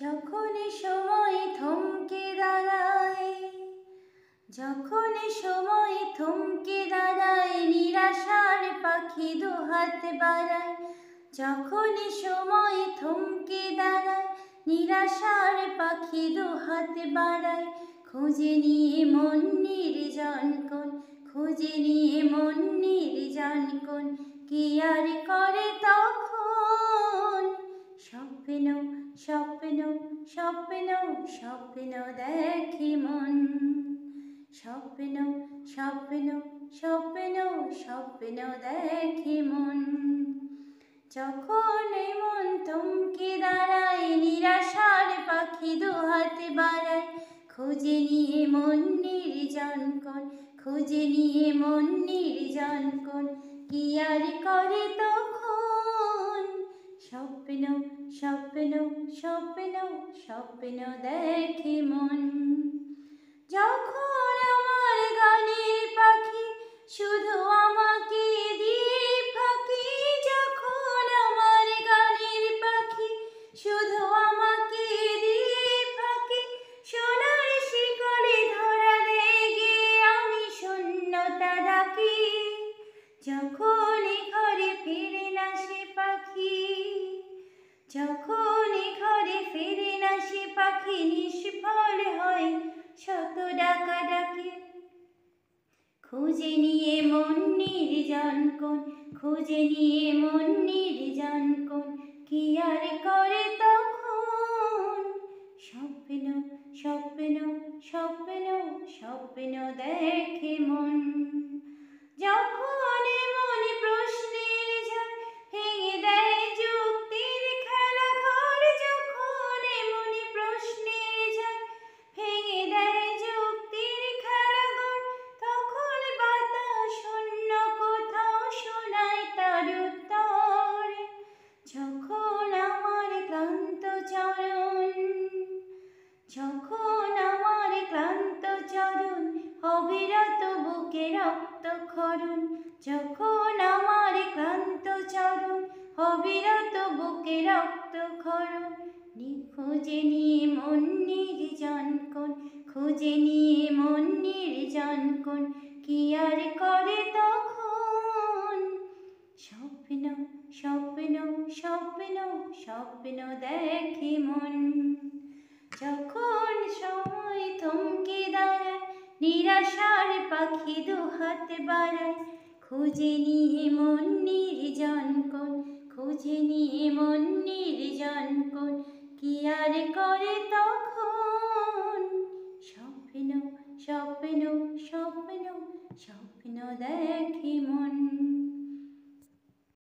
যখন সময় থমকে দাঁড়ায়, যখন সময় থমকে দাঁড়ায়, নিরাশার পাখি দুহাত বাড়ায়। যখন সময় থমকে দাঁড়ায়, নিরাশার পাখি দুহাত বাড়ায়। খুঁজে নিয়ে মন নির্জন কোন, খুঁজে নিয়ে মন নির্জন কোন, কি আর করে তখন? স্বপ্ন স্বপ্ন স্বপ্ন স্বপ্ন দেখে মন। স্বপ্ন স্বপ্ন স্বপ্ন স্বপ্ন দেখে মন। যখন মন থমকে দাঁড়ায়, নিরাশার পাখি দুহাত বাড়ায়। খুঁজে নিয়ে মন নির্জন কোন, খুঁজে নিয়ে মন নির্জন কোন, কি আর করে তখন? স্বপ্ন স্বপ্ন স্বপ্ন স্বপ্ন দেখে মন। যখন আমার গানের পাখি শুধু আমাকে দিয়ে ফাঁকি, যখন আমার গানের পাখি শুধু আমাকে দিয়ে ফাঁকি, সোনার শিকড়ে ধরা লেগে আমি শূন্যতা ডাকি। যখন ঘরে ফিরে না সে পাখি, যখন ঘরে ফিরে না সে পাখি, নিষ্ফল হয় শত ডাকাডাকি। খুঁজে নিয়ে মন নির্জন কোন, খুঁজে নিয়ে মন নির্জন কোন, কি আর করে তখন? স্বপ্ন স্বপ্ন স্বপ্ন স্বপ্ন দেখে মন। যখন মন প্রশ্নের ঝড় ভেঙে দেয় যুক্তির খেলাঘর, যখন মন প্রশ্নের ঝড় ভেঙে দেয় যুক্তির খেলাঘর, তখন বাতাস শূন্য কোথাও শোনায় তার উত্তর। যখন আমার ক্লান্ত চরণ, যখন আমার ক্লান্ত চরণ অবিরত বুকে রক্তক্ষরণ, যখন আমার ক্লান্ত চরণ অবিরত বুকে রক্তক্ষরণ, খুঁজে নিয়ে মন নির্জন কোন, খুঁজে নিয়ে মন নির্জন কোন, কি আর করে তখন? স্বপ্ন স্বপ্ন স্বপ্ন স্বপ্ন দেখে মন। যখন সময় থমকে দাঁড়ায়, নিরাশার পাখি দুহাত বাড়ায়। খুঁজে নিয়ে মন নির্জন কোন, খুঁজে নিয়ে মন নির্জন কোন, কি আর করে তখন? স্বপ্ন স্বপ্ন স্বপ্ন স্বপ্ন দেখে মন।